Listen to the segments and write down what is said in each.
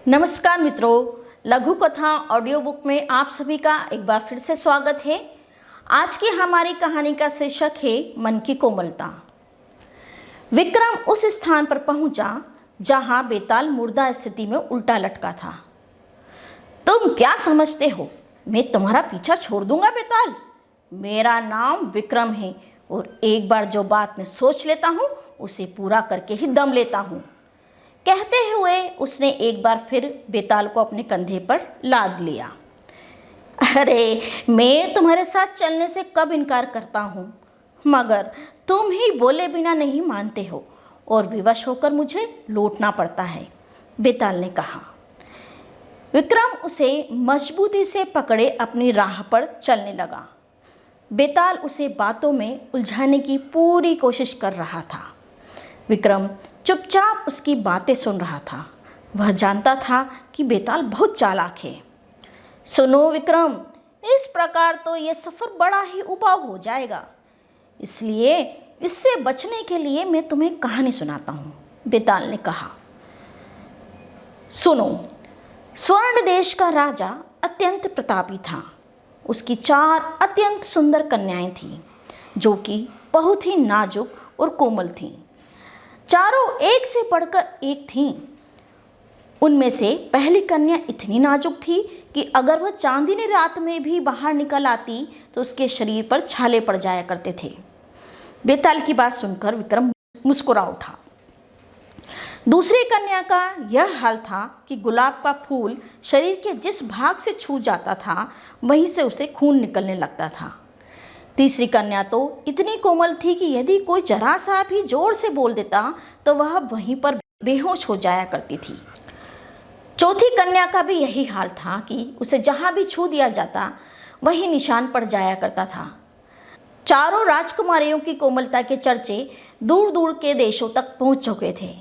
नमस्कार मित्रों, लघु कथा ऑडियो बुक में आप सभी का एक बार फिर से स्वागत है। आज की हमारी कहानी का शीर्षक है मन की कोमलता। विक्रम उस स्थान पर पहुंचा जहां बेताल मुर्दा स्थिति में उल्टा लटका था। तुम क्या समझते हो मैं तुम्हारा पीछा छोड़ दूंगा बेताल? मेरा नाम विक्रम है और एक बार जो बात मैं सोच लेता हूँ उसे पूरा करके ही दम लेता हूँ। कहते हुए उसने एक बार फिर बेताल को अपने कंधे पर लाद लिया। अरे, मैं तुम्हारे साथ चलने से कब इनकार करता हूँ, मगर तुम ही बोले बिना नहीं मानते हो और विवश होकर मुझे लौटना पड़ता है, बेताल ने कहा। विक्रम उसे मजबूती से पकड़े अपनी राह पर चलने लगा। बेताल उसे बातों में उलझाने की पूरी कोशिश कर रहा था। विक्रम चुपचाप उसकी बातें सुन रहा था। वह जानता था कि बेताल बहुत चालाक है। सुनो विक्रम, इस प्रकार तो यह सफ़र बड़ा ही उबाऊ हो जाएगा, इसलिए इससे बचने के लिए मैं तुम्हें कहानी सुनाता हूँ, बेताल ने कहा। सुनो, स्वर्ण देश का राजा अत्यंत प्रतापी था। उसकी 4 अत्यंत सुंदर कन्याएं थीं, जो कि बहुत ही नाजुक और कोमल थीं। चारों एक से बढ़कर एक थीं। उनमें से पहली कन्या इतनी नाजुक थी कि अगर वह चांदनी रात में भी बाहर निकल आती तो उसके शरीर पर छाले पड़ जाया करते थे। बेताल की बात सुनकर विक्रम मुस्कुरा उठा। दूसरी कन्या का यह हाल था कि गुलाब का फूल शरीर के जिस भाग से छू जाता था वहीं से उसे खून निकलने लगता था। तीसरी कन्या तो इतनी कोमल थी कि यदि कोई जरा सा भी जोर से बोल देता तो वह वहीं पर बेहोश हो जाया करती थी। चौथी कन्या का भी यही हाल था कि उसे जहाँ भी छू दिया जाता वही निशान पड़ जाया करता था। चारों राजकुमारियों की कोमलता के चर्चे दूर दूर के देशों तक पहुँच चुके थे।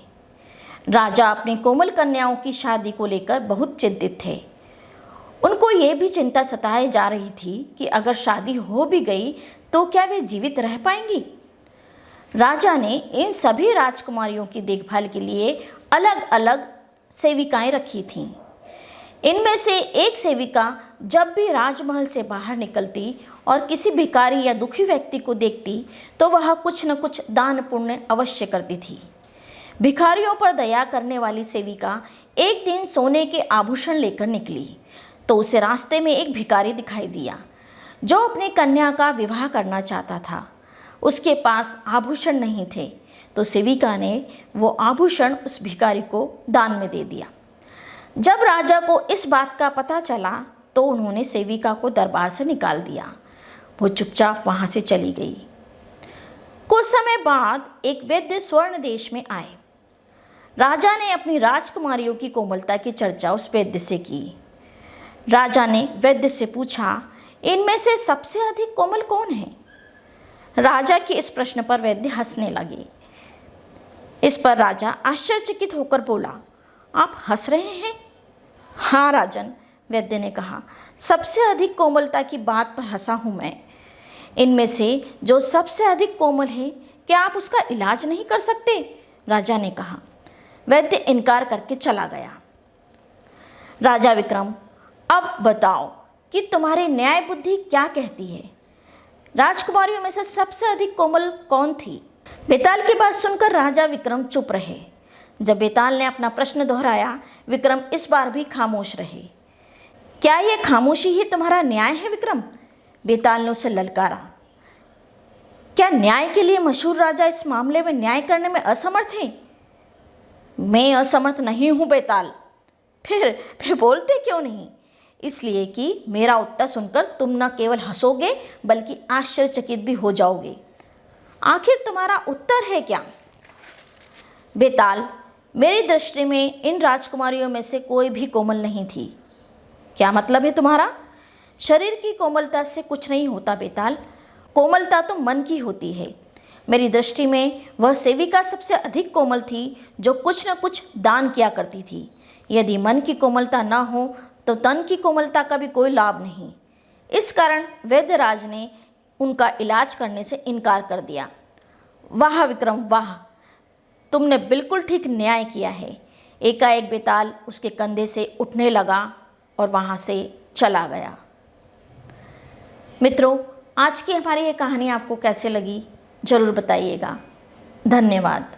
राजा अपनी कोमल कन्याओं की शादी को लेकर बहुत चिंतित थे। उनको ये भी चिंता सताए जा रही थी कि अगर शादी हो भी गई तो क्या वे जीवित रह पाएंगी। राजा ने इन सभी राजकुमारियों की देखभाल के लिए अलग अलग सेविकाएं रखी थीं। इनमें से एक सेविका जब भी राजमहल से बाहर निकलती और किसी भिखारी या दुखी व्यक्ति को देखती तो वह कुछ न कुछ दान पुण्य अवश्य करती थी। भिखारियों पर दया करने वाली सेविका एक दिन सोने के आभूषण लेकर निकली तो उसे रास्ते में एक भिखारी दिखाई दिया जो अपनी कन्या का विवाह करना चाहता था। उसके पास आभूषण नहीं थे तो सेविका ने वो आभूषण उस भिखारी को दान में दे दिया। जब राजा को इस बात का पता चला तो उन्होंने सेविका को दरबार से निकाल दिया। वो चुपचाप वहाँ से चली गई। कुछ समय बाद एक वैद्य स्वर्ण देश में आए। राजा ने अपनी राजकुमारियों की कोमलता की चर्चा उस वैद्य से की। राजा ने वैद्य से पूछा, इनमें से सबसे अधिक कोमल कौन है? राजा के इस प्रश्न पर वैद्य हंसने लगे। इस पर राजा आश्चर्यचकित होकर बोला, आप हंस रहे हैं? हाँ राजन, वैद्य ने कहा, सबसे अधिक कोमलता की बात पर हंसा हूँ मैं। इनमें से जो सबसे अधिक कोमल है, क्या आप उसका इलाज नहीं कर सकते? राजा ने कहा। वैद्य इनकार करके चला गया। राजा विक्रम, अब बताओ कि तुम्हारी न्याय बुद्धि क्या कहती है? राजकुमारियों में से सबसे अधिक कोमल कौन थी? बेताल की बात सुनकर राजा विक्रम चुप रहे। जब बेताल ने अपना प्रश्न दोहराया, विक्रम इस बार भी खामोश रहे। क्या यह खामोशी ही तुम्हारा न्याय है विक्रम? बेताल ने उसे ललकारा। क्या न्याय के लिए मशहूर राजा इस मामले में न्याय करने में असमर्थ है? मैं असमर्थ नहीं हूँ बेताल। फिर बोलते क्यों नहीं? इसलिए कि मेरा उत्तर सुनकर तुम न केवल हंसोगे बल्कि आश्चर्यचकित भी हो जाओगे। आखिर तुम्हारा उत्तर है क्या? बेताल, मेरी दृष्टि में इन राजकुमारियों में से कोई भी कोमल नहीं थी। क्या मतलब है तुम्हारा? शरीर की कोमलता से कुछ नहीं होता बेताल, कोमलता तो मन की होती है। मेरी दृष्टि में वह सेविका सबसे अधिक कोमल थी जो कुछ न कुछ दान किया करती थी। यदि मन की कोमलता न हो तो तन की कोमलता का भी कोई लाभ नहीं। इस कारण वैद्यराज ने उनका इलाज करने से इनकार कर दिया। वाह विक्रम वाह, तुमने बिल्कुल ठीक न्याय किया है। एकाएक बेताल उसके कंधे से उठने लगा और वहाँ से चला गया। मित्रों, आज की हमारी ये कहानी आपको कैसे लगी ज़रूर बताइएगा। धन्यवाद।